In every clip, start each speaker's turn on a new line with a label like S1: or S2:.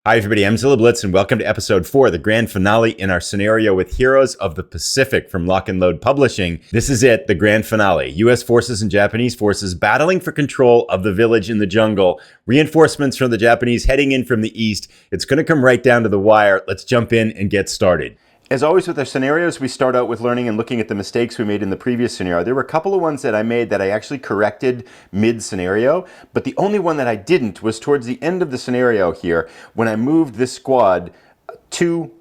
S1: Hi everybody, I'm Zilla Blitz and welcome to episode 4, the grand finale in our scenario with Heroes of the Pacific from Lock and Load Publishing. This is it, the grand finale. US forces and Japanese forces battling for control of the village in the jungle. Reinforcements from the Japanese heading in from the east. It's going to come right down to the wire. Let's jump in and get started. As always with our scenarios, we start out with learning and looking at the mistakes we made in the previous scenario. There were a couple of ones that I made that I actually corrected mid-scenario, but the only one that I didn't was towards the end of the scenario here when I moved this squad to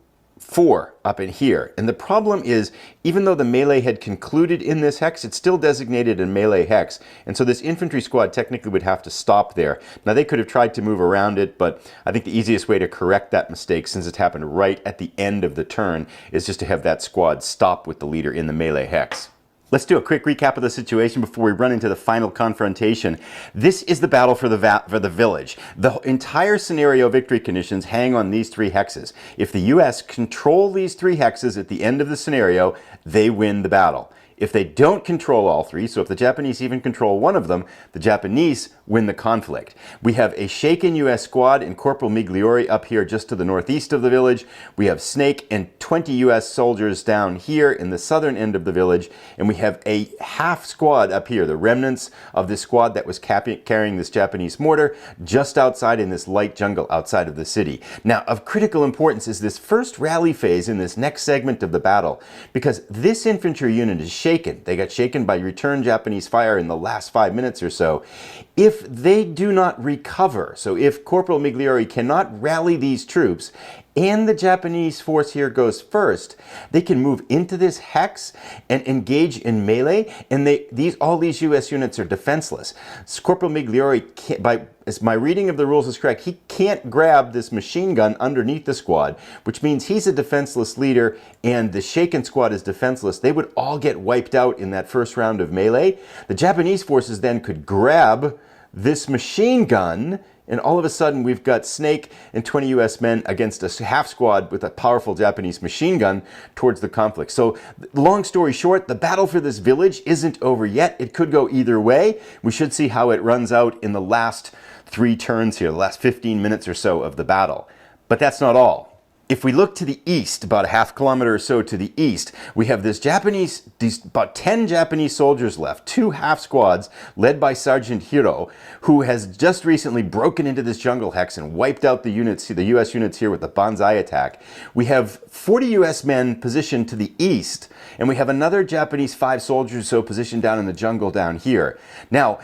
S1: 4 up in here. And the problem is, even though the melee had concluded in this hex, it's still designated a melee hex. And so this infantry squad technically would have to stop there. Now they could have tried to move around it, but I think the easiest way to correct that mistake, since it happened right at the end of the turn, is just to have that squad stop with the leader in the melee hex. Let's do a quick recap of the situation before we run into the final confrontation. This is the battle for the village. The entire scenario victory conditions hang on these 3 hexes. If the US control these 3 hexes at the end of the scenario, they win the battle. If they don't control all 3, so if the Japanese even control one of them, the Japanese win the conflict. We have a shaken US squad and Corporal Migliore up here just to the northeast of the village. We have Snake and 20 US soldiers down here in the southern end of the village. And we have a half squad up here, the remnants of this squad that was carrying this Japanese mortar just outside in this light jungle outside of the city. Now, of critical importance is this first rally phase in this next segment of the battle, because this infantry unit is shaken. They got shaken by return Japanese fire in the last 5 minutes or so. If they do not recover, so if Corporal Migliore cannot rally these troops, and the Japanese force here goes first, they can move into this hex and engage in melee, and all these US units are defenseless. Corporal Migliore, as my reading of the rules is correct, he can't grab this machine gun underneath the squad, which means he's a defenseless leader and the shaken squad is defenseless. They would all get wiped out in that first round of melee. The Japanese forces then could grab this machine gun, and all of a sudden we've got Snake and 20 US men against a half squad with a powerful Japanese machine gun towards the conflict. So long story short, the battle for this village isn't over yet. It could go either way. We should see how it runs out in the last 3 turns here, the last 15 minutes or so of the battle. But that's not all. If we look to the east, about a half kilometer or so to the east, we have these about 10 Japanese soldiers left, 2 half squads led by Sergeant Hiro, who has just recently broken into this jungle hex and wiped out the US units here with the Banzai attack. We have 40 US men positioned to the east, and we have another Japanese 5 soldiers or so positioned down in the jungle down here. Now,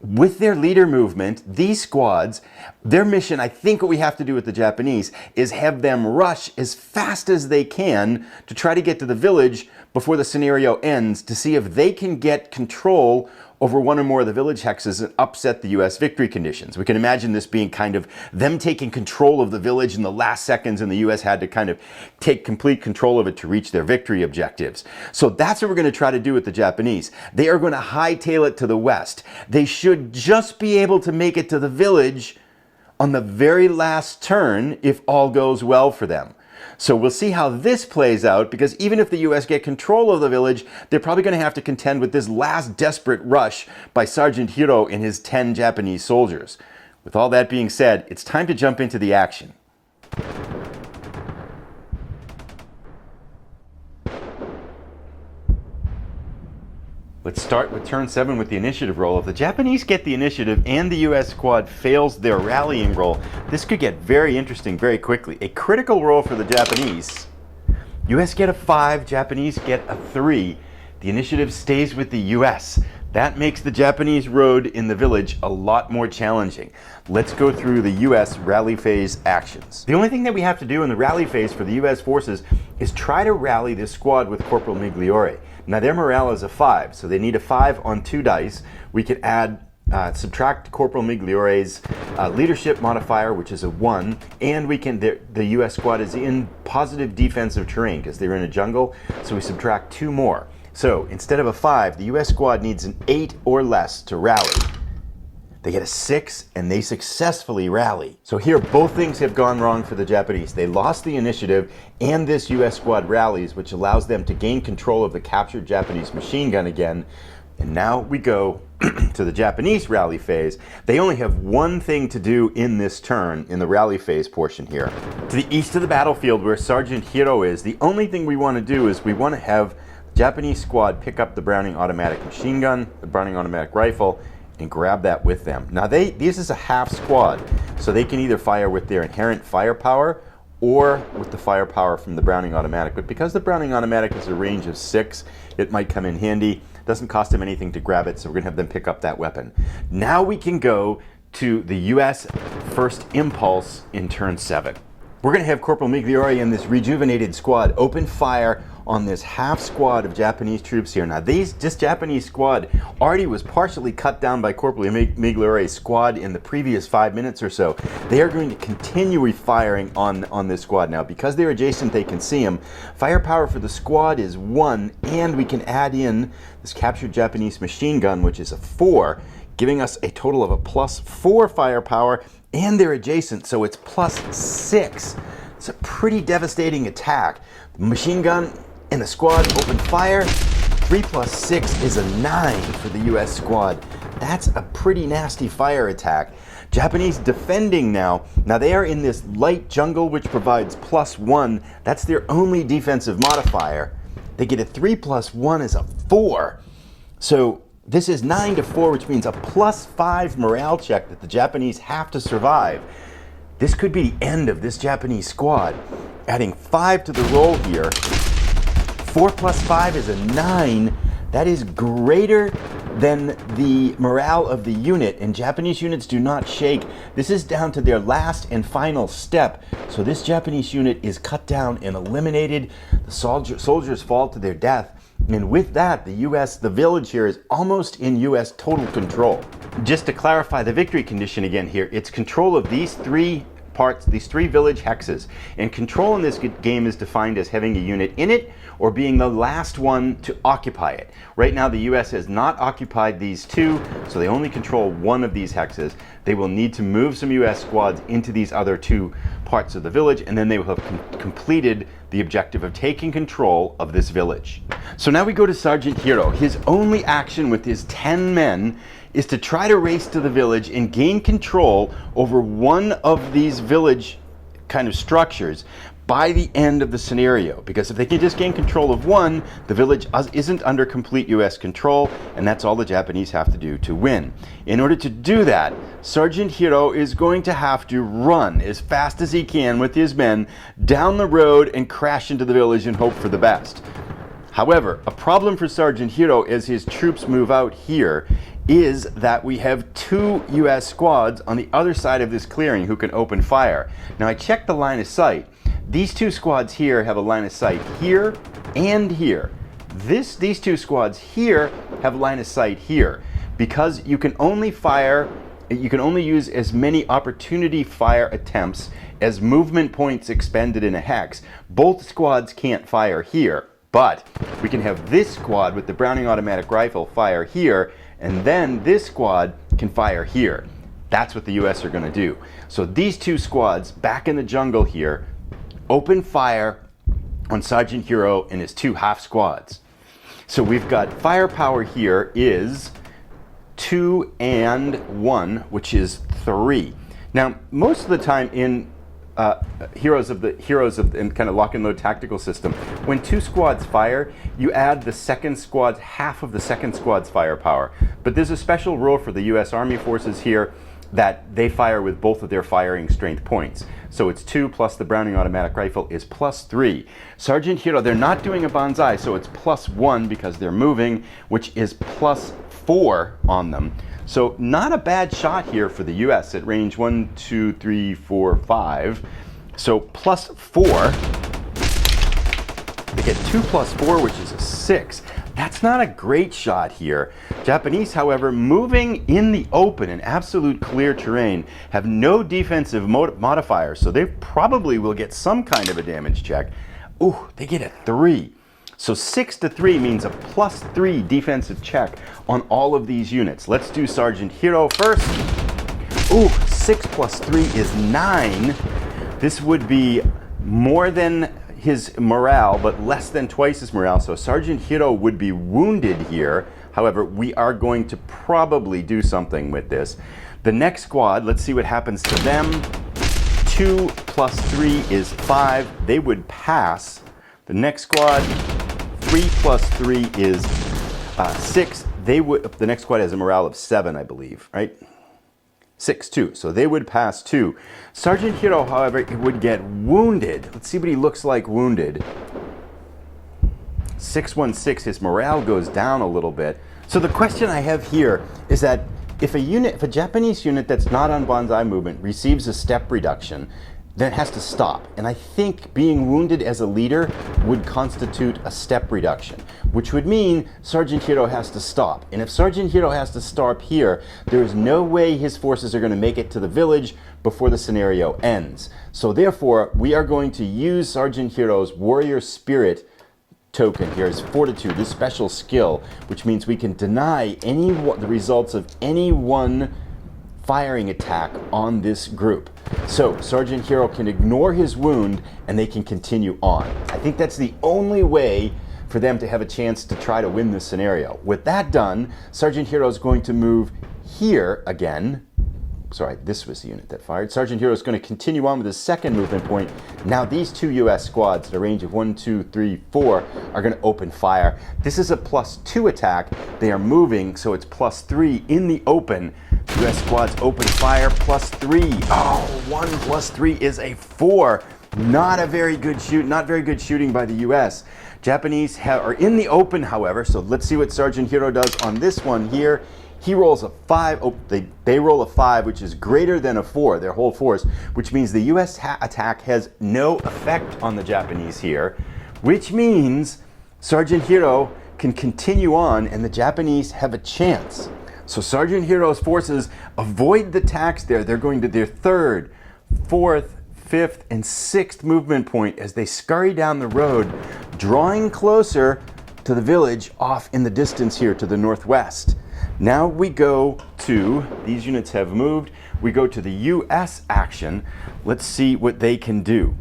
S1: with their leader movement, these squads, their mission, I think what we have to do with the Japanese is have them rush as fast as they can to try to get to the village before the scenario ends to see if they can get control over one or more of the village hexes and upset the US victory conditions. We can imagine this being kind of them taking control of the village in the last seconds, and the US had to kind of take complete control of it to reach their victory objectives. So that's what we're going to try to do with the Japanese. They are going to hightail it to the west. They should just be able to make it to the village on the very last turn if all goes well for them. So we'll see how this plays out, because even if the US get control of the village, they're probably going to have to contend with this last desperate rush by Sergeant Hiro and his 10 Japanese soldiers. With all that being said, it's time to jump into the action. Let's start with turn 7 with the initiative roll. If the Japanese get the initiative and the US squad fails their rallying roll, this could get very interesting very quickly. A critical roll for the Japanese. US get a 5, Japanese get a 3. The initiative stays with the US. That makes the Japanese road in the village a lot more challenging. Let's go through the US rally phase actions. The only thing that we have to do in the rally phase for the US forces is try to rally this squad with Corporal Migliore. Now their morale is a 5, so they need a 5 on 2 dice. We could subtract Corporal Migliore's leadership modifier, which is a 1, and the US squad is in positive defensive terrain because they're in a jungle, so we subtract 2 more. So instead of a 5, the US squad needs an 8 or less to rally. They get a 6 and they successfully rally. So here both things have gone wrong for the Japanese. They lost the initiative and this US squad rallies, which allows them to gain control of the captured Japanese machine gun again. And now we go to the Japanese rally phase. They only have one thing to do in this turn, in the rally phase portion here. To the east of the battlefield where Sergeant Hiro is, the only thing we want to do is we want to have the Japanese squad pick up the Browning automatic machine gun, the Browning automatic rifle, and grab that with them. Now this is a half squad, so they can either fire with their inherent firepower or with the firepower from the Browning automatic. But because the Browning automatic is a range of 6, it might come in handy. Doesn't cost them anything to grab it, so we're gonna have them pick up that weapon. Now we can go to the US first impulse in turn 7. We're gonna have Corporal Migliore and this rejuvenated squad open fire on this half squad of Japanese troops here. Now this Japanese squad already was partially cut down by Corporal Migliore's squad in the previous 5 minutes or so. They are going to continue firing on this squad now. Because they're adjacent, they can see them. Firepower for the squad is 1, and we can add in this captured Japanese machine gun, which is a 4, giving us a total of a +4 firepower, and they're adjacent, so it's +6. It's a pretty devastating attack. The machine gun and the squad open fire. 3 + 6 is a 9 for the US squad. That's a pretty nasty fire attack. Japanese defending now. Now they are in this light jungle, which provides +1. That's their only defensive modifier. They get a 3 + 1 is a 4. So this is 9 to 4, which means a +5 morale check that the Japanese have to survive. This could be the end of this Japanese squad. Adding 5 to the roll here. 4 + 5 is a 9. That is greater than the morale of the unit, and Japanese units do not shake. This is down to their last and final step. So this Japanese unit is cut down and eliminated. The soldiers fall to their death. And with that, the village here is almost in US total control. Just to clarify the victory condition again here, it's control of these 3 parts, these 3 village hexes. And control in this game is defined as having a unit in it or being the last one to occupy it. Right now the US has not occupied these 2, so they only control 1 of these hexes. They will need to move some US squads into these other 2 parts of the village, and then they will have completed the objective of taking control of this village. So now we go to Sergeant Hiro. His only action with his 10 men is to try to race to the village and gain control over one of these village kind of structures by the end of the scenario. Because if they can just gain control of one, the village isn't under complete US control, and that's all the Japanese have to do to win. In order to do that, Sergeant Hiro is going to have to run as fast as he can with his men down the road and crash into the village and hope for the best. However, a problem for Sergeant Hiro as his troops move out here is that we have 2 US squads on the other side of this clearing who can open fire. Now I checked the line of sight. These 2 squads here have a line of sight here and here. These 2 squads here have a line of sight here. Because you can only use as many opportunity fire attempts as movement points expended in a hex. Both squads can't fire here, but we can have this squad with the Browning automatic rifle fire here, and then this squad can fire here. That's what the US are going to do. So these 2 squads back in the jungle here open fire on Sergeant Hiro and his 2 half squads. So we've got firepower here is 2 and 1, which is 3. Now, most of the time in heroes of the kind of lock and load tactical system, when 2 squads fire, you add the second squad's half of the second squad's firepower. But there's a special rule for the US Army forces here that they fire with both of their firing strength points. So it's 2 plus the Browning automatic rifle is +3. Sergeant Hiro, they're not doing a banzai, so it's +1 because they're moving, which is +4 on them. So not a bad shot here for the US at range 1, 2, 3, 4, 5. So +4. They get 2 + 4, which is a 6. That's not a great shot here. Japanese, however, moving in the open in absolute clear terrain, have no defensive modifiers, so they probably will get some kind of a damage check. Ooh, they get a 3. So 6 to 3 means a +3 defensive check on all of these units. Let's do Sergeant Hiro first. Ooh, 6 + 3 is 9. This would be more than his morale, but less than twice his morale. So Sergeant Hiro would be wounded here However, we are going to probably do something with this. The next squad, let's see what happens to them. 2 plus 3 is 5. They would pass. The next squad, 3 plus 3 is 6. The next squad has a morale of 7, I believe, right? 6, 2. So they would pass 2. Sergeant Hero, however, would get wounded. Let's see what he looks like wounded. 616, his morale goes down a little bit. So the question I have here is that if a Japanese unit that's not on Banzai movement receives a step reduction, then it has to stop. And I think being wounded as a leader would constitute a step reduction, which would mean Sergeant Hero has to stop. And if Sergeant Hero has to stop here, there is no way his forces are going to make it to the village before the scenario ends. So therefore, we are going to use Sergeant Hero's warrior spirit token here is fortitude, this special skill, which means we can deny the results of any one firing attack on this group. So Sergeant Hero can ignore his wound and they can continue on. I think that's the only way for them to have a chance to try to win this scenario. With that done, Sergeant Hero is going to move here again. Sorry, this was the unit that fired. Sergeant Hero is going to continue on with his second movement point. Now these two US squads at a range of 1, 2, 3, 4 are going to open fire. This is a +2 attack. They are moving, so it's +3 in the open. US squads open fire, +3. Oh, 1 + 3 is a 4. Not very good shooting by the US. Japanese are in the open, however, so let's see what Sergeant Hero does on this one here. He rolls a 5. Oh, they roll a 5, which is greater than a 4, their whole force, which means the US attack has no effect on the Japanese here, which means Sergeant Hero can continue on and the Japanese have a chance. So Sergeant Hero's forces avoid the attacks there. They're going to their 3rd, 4th, 5th, and 6th movement point as they scurry down the road, drawing closer to the village off in the distance here to the northwest. Now we go to, these units have moved, we go to the US action. Let's see what they can do.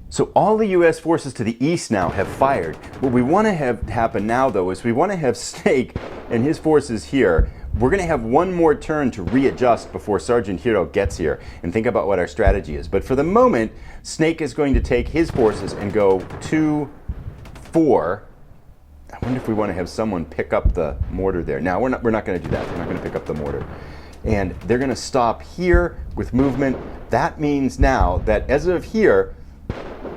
S1: So all the US forces to the east now have fired. What we want to have happen now though is we want to have Snake and his forces here. We're going to have one more turn to readjust before Sergeant Hero gets here and think about what our strategy is. But for the moment, Snake is going to take his forces and go 2, 4. I wonder if we want to have someone pick up the mortar there. Now, we're not going to do that. We're not going to pick up the mortar. And they're going to stop here with movement. That means now that as of here,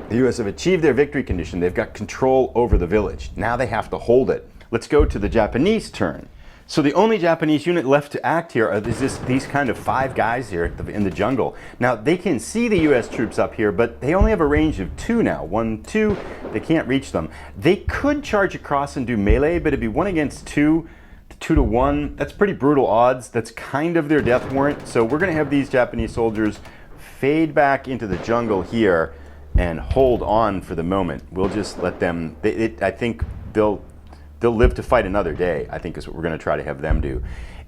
S1: the US have achieved their victory condition. They've got control over the village. Now they have to hold it. Let's go to the Japanese turn. So the only Japanese unit left to act here is these kind of 5 guys here in the jungle. Now they can see the US troops up here, but they only have a range of 2 now. 1, 2, they can't reach them. They could charge across and do melee, but it'd be 1 against 2, 2 to 1. That's pretty brutal odds. That's kind of their death warrant. So we're gonna have these Japanese soldiers fade back into the jungle here and hold on for the moment. We'll just let them, I think they'll live to fight another day, I think is what we're going to try to have them do.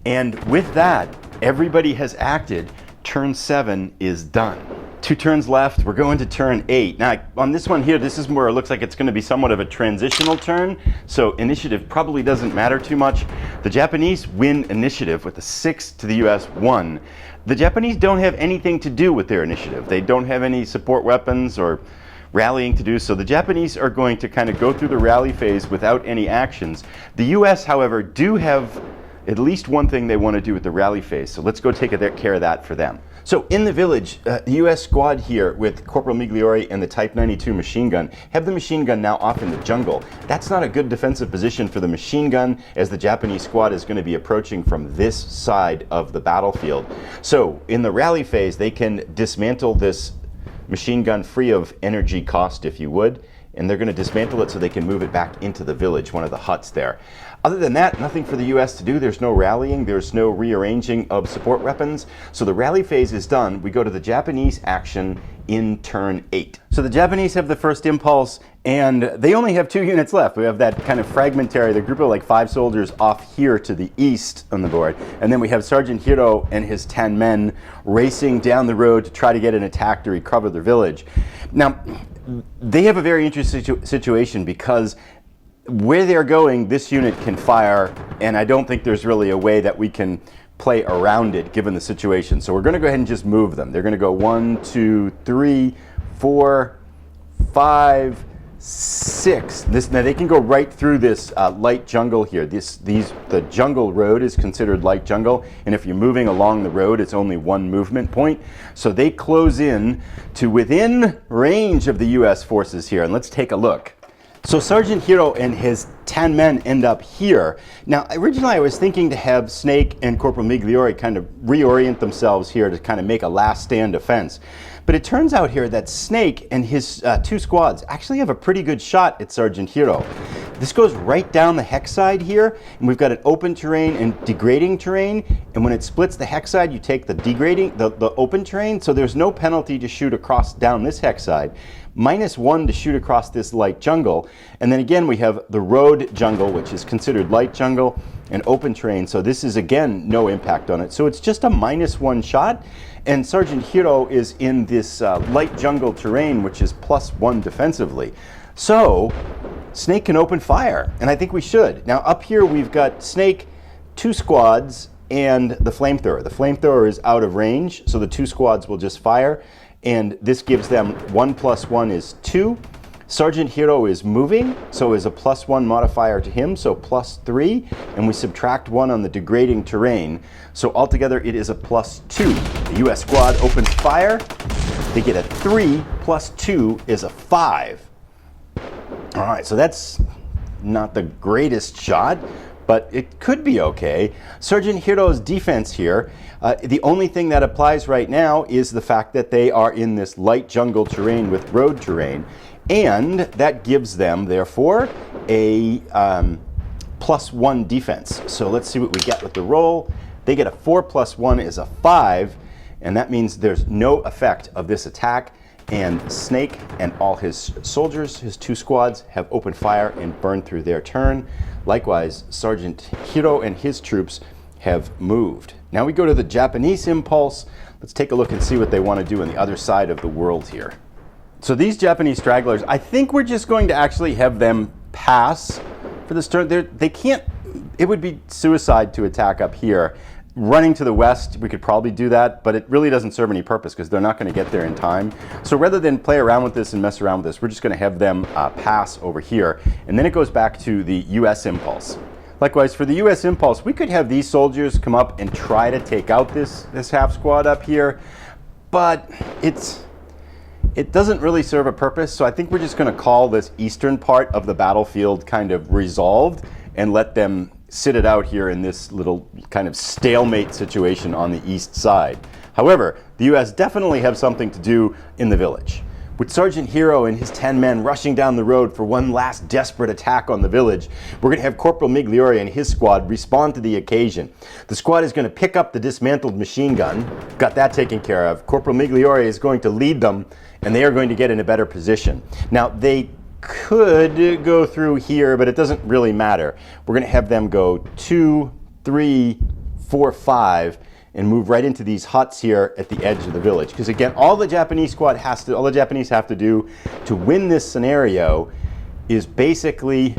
S1: And with that, everybody has acted. Turn 7 is done. 2 turns left. We're going to turn 8. Now, on this one here, this is where it looks like it's going to be somewhat of a transitional turn. So initiative probably doesn't matter too much. The Japanese win initiative with a 6 to the US 1. The Japanese don't have anything to do with their initiative. They don't have any support weapons or rallying to do, so the Japanese are going to kind of go through the rally phase without any actions. The US, however, do have at least one thing they want to do with the rally phase, so let's go take care of that for them. So in the village, the US squad here with Corporal Migliori and the Type 92 machine gun have the machine gun now off in the jungle. That's not a good defensive position for the machine gun, as the Japanese squad is going to be approaching from this side of the battlefield. So in the rally phase, they can dismantle this machine gun free of energy cost, if you would, and they're going to dismantle it so they can move it back into the village, one of the huts there. Other than that, nothing for the US to do. There's no rallying, there's no rearranging of support weapons. So the rally phase is done. We go to the Japanese action in turn 8. So the Japanese have the first impulse, and they only have 2 units left. We have that kind of fragmentary, the group of like 5 soldiers off here to the east on the board. And then we have Sergeant Hiro and his 10 men racing down the road to try to get an attack to recover their village. Now, they have a very interesting situation because where they're going, this unit can fire, and I don't think there's really a way that we can play around it given the situation. So we're going to go ahead and just move them. They're going to go 1, 2, 3, 4, 5, 6. Now they can go right through this light jungle here. The jungle road is considered light jungle, and if you're moving along the road, it's only one movement point. So they close in to within range of the U.S. forces here, and let's take a look. So Sergeant Hero and his 10 men end up here. Now, originally I was thinking to have Snake and Corporal Migliore kind of reorient themselves here to kind of make a last stand defense. But it turns out here that Snake and his 2 squads actually have a pretty good shot at Sergeant Hero. This goes right down the hex side here, and we've got an open terrain and degrading terrain, and when it splits the hex side, you take the degrading, the open terrain, so there's no penalty to shoot across down this hex side. -1 to shoot across this light jungle, and then again we have the road jungle, which is considered light jungle, and open terrain, so this is again no impact on it. So it's just a -1 shot, and Sergeant Hero is in this light jungle terrain, which is +1 defensively. So Snake can open fire, and I think we should. Now up here we've got Snake, 2 squads, and the flamethrower. The flamethrower is out of range, so the 2 squads will just fire, and this gives them 1 + 1 is 2. Sergeant Hero is moving, so is a +1 modifier to him, so +3, and we subtract 1 on the degrading terrain. So altogether it is a +2. The US squad opens fire, they get a 3 + 2 is a 5. All right, so that's not the greatest shot, but it could be okay. Sergeant Hero's defense here, the only thing that applies right now is the fact that they are in this light jungle terrain with road terrain, and that gives them, therefore, a +1 defense. So let's see what we get with the roll. They get a 4 + 1 is a 5, and that means there's no effect of this attack, and Snake and all his soldiers, his 2 squads, have opened fire and burned through their turn. Likewise, Sergeant Hero and his troops have moved. Now we go to the Japanese impulse. Let's take a look and see what they want to do on the other side of the world here. So these Japanese stragglers, I think we're just going to actually have them pass for this turn. They can't, it would be suicide to attack up here. Running to the west, we could probably do that, but it really doesn't serve any purpose because they're not going to get there in time. So rather than play around with this and mess around with this, we're just going to have them pass over here. And then it goes back to the US impulse. Likewise, for the US impulse, we could have these soldiers come up and try to take out this half squad up here, but it doesn't really serve a purpose. So I think we're just going to call this eastern part of the battlefield kind of resolved and let them sit it out here in this little kind of stalemate situation on the east side. However, the US definitely have something to do in the village. With Sergeant Hero and his 10 men rushing down the road for one last desperate attack on the village, we're going to have Corporal Migliore and his squad respond to the occasion. The squad is going to pick up the dismantled machine gun, got that taken care of. Corporal Migliore is going to lead them, and they are going to get in a better position. Now, they could go through here, but it doesn't really matter. We're going to have them go 2, 3, 4, 5, and move right into these huts here at the edge of the village. Because again, all the Japanese have to do to win this scenario is basically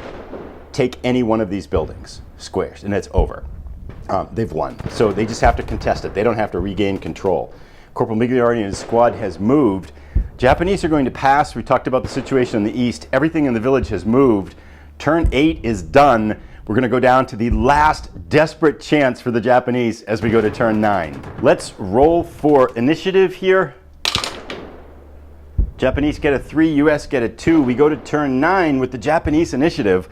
S1: take any one of these buildings, squares, and it's over. They've won. So they just have to contest it. They don't have to regain control. Corporal Migliore and his squad has moved. Japanese are going to pass. We talked about the situation in the east. Everything in the village has moved. Turn 8 is done. We're going to go down to the last desperate chance for the Japanese as we go to turn 9. Let's roll for initiative here. Japanese get a 3, US get a 2. We go to turn 9 with the Japanese initiative.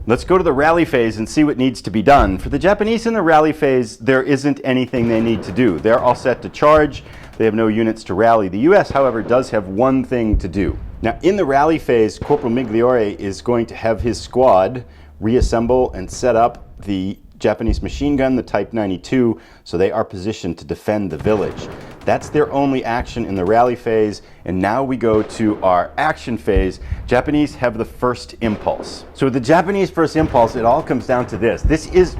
S1: Let's go to the rally phase and see what needs to be done. For the Japanese in the rally phase, there isn't anything they need to do. They're all set to charge. They have no units to rally. The US, however, does have one thing to do. Now, in the rally phase, Corporal Migliore is going to have his squad reassemble and set up the Japanese machine gun, the Type 92, so they are positioned to defend the village. That's their only action in the rally phase. And now we go to our action phase. Japanese have the first impulse. So with the Japanese first impulse, it all comes down to this. This is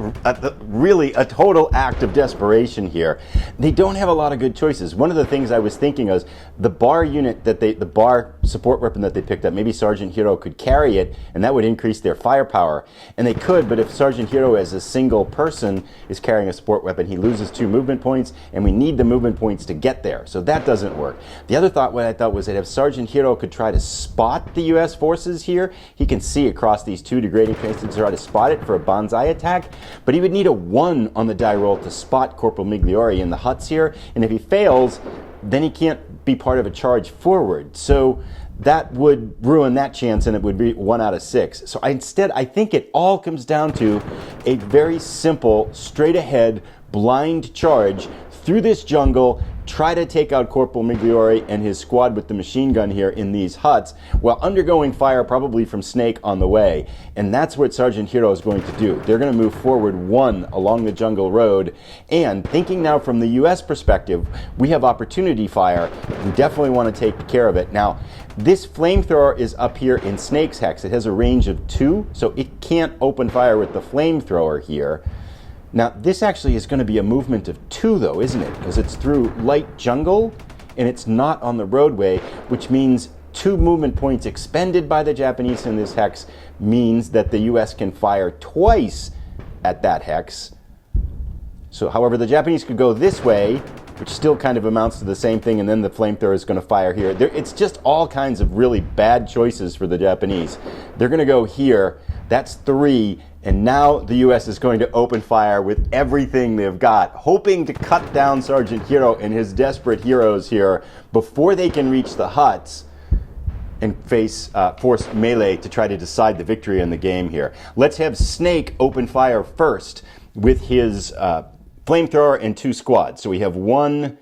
S1: really a total act of desperation here. They don't have a lot of good choices. One of the things I was thinking was the bar unit that the bar support weapon that they picked up, maybe Sergeant Hero could carry it, and that would increase their firepower. And they could, but if Sergeant Hero as a single person is carrying a support weapon, he loses 2 movement points, and we need the movement points to get there. So that doesn't work. The other thought, what I thought was that if Sergeant Hero could try to spot the U.S. forces here, he can see across these 2 degrading trains to try to spot it for a banzai attack, but he would need a 1 on the die roll to spot Corporal Migliore in the huts here, and if he fails, then he can't be part of a charge forward. So that would ruin that chance, and it would be 1 out of 6. So instead, I think it all comes down to a very simple, straight ahead, blind charge through this jungle, try to take out Corporal Migliore and his squad with the machine gun here in these huts, while undergoing fire probably from Snake on the way. And that's what Sergeant Hero is going to do. They're going to move forward 1 along the jungle road, and thinking now from the U.S. perspective, we have opportunity fire. We definitely want to take care of it. Now, this flamethrower is up here in Snake's hex. It has a range of 2, so it can't open fire with the flamethrower here. Now, this actually is going to be a movement of 2, though, isn't it? Because it's through light jungle, and it's not on the roadway, which means 2 movement points expended by the Japanese in this hex means that the U.S. can fire twice at that hex. So, however, the Japanese could go this way, which still kind of amounts to the same thing, and then the flamethrower is going to fire here. It's just all kinds of really bad choices for the Japanese. They're going to go here. That's 3. And now the U.S. is going to open fire with everything they've got, hoping to cut down Sergeant Hero and his desperate heroes here before they can reach the huts and face forced melee to try to decide the victory in the game here. Let's have Snake open fire first with his flamethrower and 2 squads. So we have 1,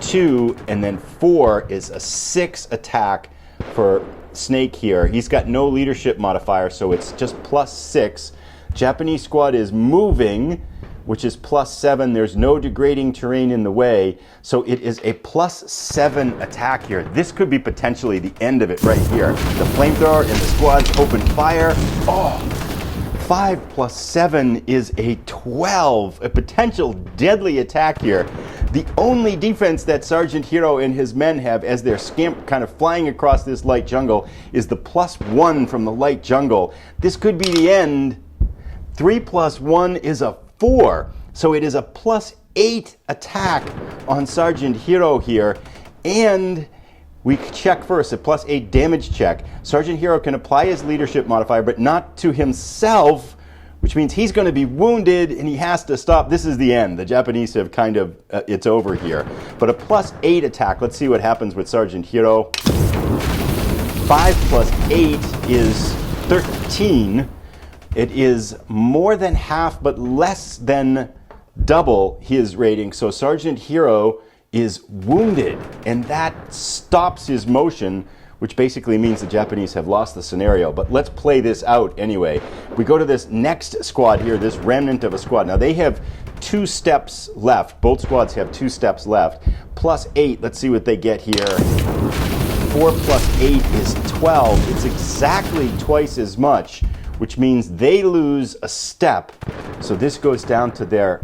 S1: 2, and then 4 is a 6 attack for Snake here. He's got no leadership modifier, so it's just +6. Japanese squad is moving, which is +7. There's no degrading terrain in the way, so it is a +7 attack here. This could be potentially the end of it right here. The flamethrower and the squads open fire. Oh, 5 + 7 is a 12, a potential deadly attack here. The only defense that Sergeant Hero and his men have as they're kind of flying across this light jungle is the +1 from the light jungle. This could be the end. 3 + 1 is a 4, so it is a +8 attack on Sergeant Hero here, and we check first, a +8 damage check. Sergeant Hero can apply his leadership modifier, but not to himself, which means he's going to be wounded and he has to stop. This is the end. The Japanese have kind of, it's over here. But a +8 attack, let's see what happens with Sergeant Hero. 5 + 8 is 13. It is more than half, but less than double his rating. So Sergeant Hero is wounded, and that stops his motion, which basically means the Japanese have lost the scenario. But let's play this out anyway. We go to this next squad here, this remnant of a squad. Now they have 2 steps left. Both squads have 2 steps left. +8, let's see what they get here. 4 + 8 is 12. It's exactly twice as much, which means they lose a step. So this goes down to their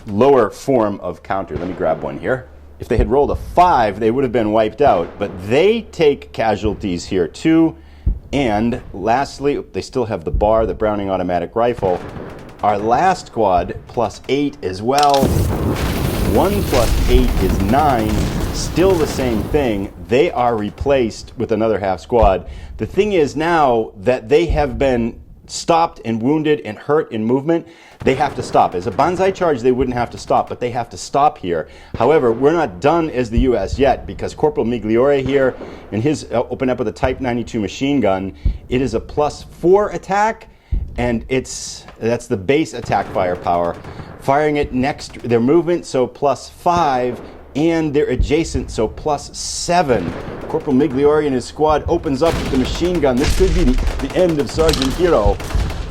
S1: lower form of counter. Let me grab one here. If they had rolled a 5, they would have been wiped out, but they take casualties here too. And lastly, they still have the bar, the Browning automatic rifle. Our last squad, +8 as well. 1 + 8 is 9. Still the same thing. They are replaced with another half squad. The thing is now that they have been stopped and wounded and hurt in movement, they have to stop. As a banzai charge, they wouldn't have to stop, but they have to stop here. However, we're not done as the U.S. yet, because Corporal Migliore here and his open up with a Type 92 machine gun. It is a +4 attack, and that's the base attack firepower. Firing it next their movement, so +5, and they're adjacent, so +7. Corporal Migliore and his squad opens up with the machine gun. This could be the end of Sergeant Hero.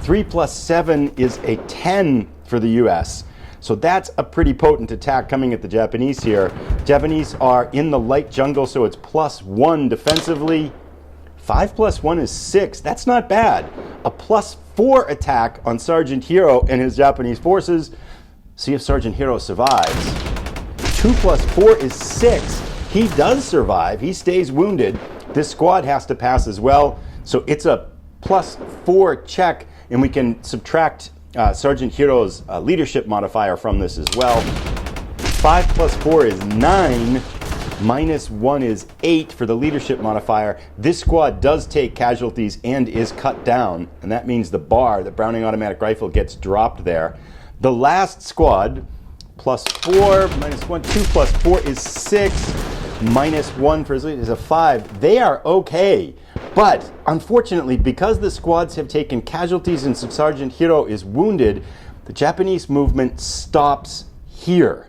S1: 3 + 7 is a 10 for the U.S. So that's a pretty potent attack coming at the Japanese here. Japanese are in the light jungle, so it's +1 defensively. 5 + 1 is 6. That's not bad. A +4 attack on Sergeant Hero and his Japanese forces. See if Sergeant Hero survives. 2 + 4 is 6. He does survive. He stays wounded. This squad has to pass as well. So it's a +4 check, and we can subtract Sergeant Hero's leadership modifier from this as well. 5 + 4 is 9. -1 is 8 for the leadership modifier. This squad does take casualties and is cut down, and that means the bar, the Browning automatic rifle, gets dropped there. The last squad, +4, -1, 2 + 4 is 6, -1 for Zilla is a 5. They are okay, but unfortunately, because the squads have taken casualties and Sergeant Hero is wounded, the Japanese movement stops here.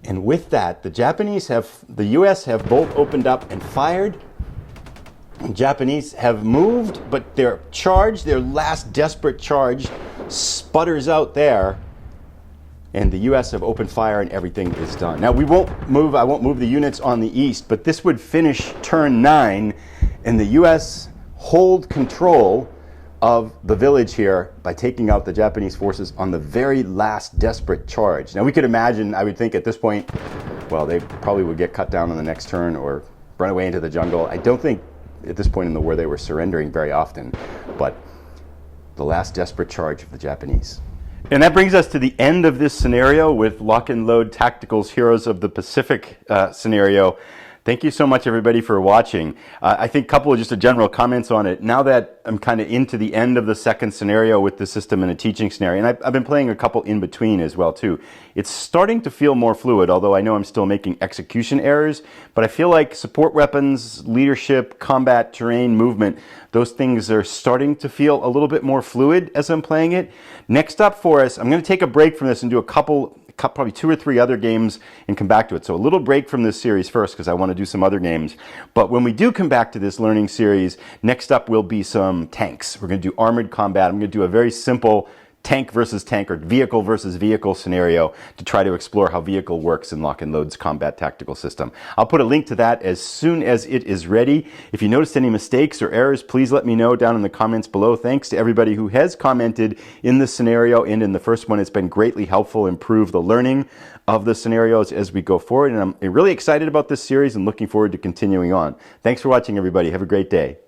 S1: And with that, the US have both opened up and fired. The Japanese have moved, but their charge, their last desperate charge, sputters out there. And the US have opened fire and everything is done. Now I won't move the units on the east, but this would finish turn 9, and the US hold control of the village here by taking out the Japanese forces on the very last desperate charge. Now we could imagine, I would think at this point, well, they probably would get cut down on the next turn or run away into the jungle. I don't think at this point in the war they were surrendering very often, but the last desperate charge of the Japanese. And that brings us to the end of this scenario with Lock and Load Tactical's Heroes of the Pacific scenario. Thank you so much, everybody, for watching. I think a couple of just general comments on it. Now that I'm kind of into the end of the second scenario with the system and a teaching scenario, and I've been playing a couple in between as well, too. It's starting to feel more fluid, although I know I'm still making execution errors. But I feel like support weapons, leadership, combat, terrain, movement, those things are starting to feel a little bit more fluid as I'm playing it. Next up for us, I'm going to take a break from this and do probably 2 or 3 other games and come back to it. So a little break from this series first because I want to do some other games. But when we do come back to this learning series, next up will be some tanks. We're going to do armored combat. I'm going to do a very simple tank versus tank or vehicle versus vehicle scenario to try to explore how vehicle works in Lock and Load's combat tactical system. I'll put a link to that as soon as it is ready. If you noticed any mistakes or errors, please let me know down in the comments below. Thanks to everybody who has commented in this scenario and in the first one. It's been greatly helpful, improve the learning of the scenarios as we go forward. And I'm really excited about this series and looking forward to continuing on. Thanks for watching, everybody. Have a great day.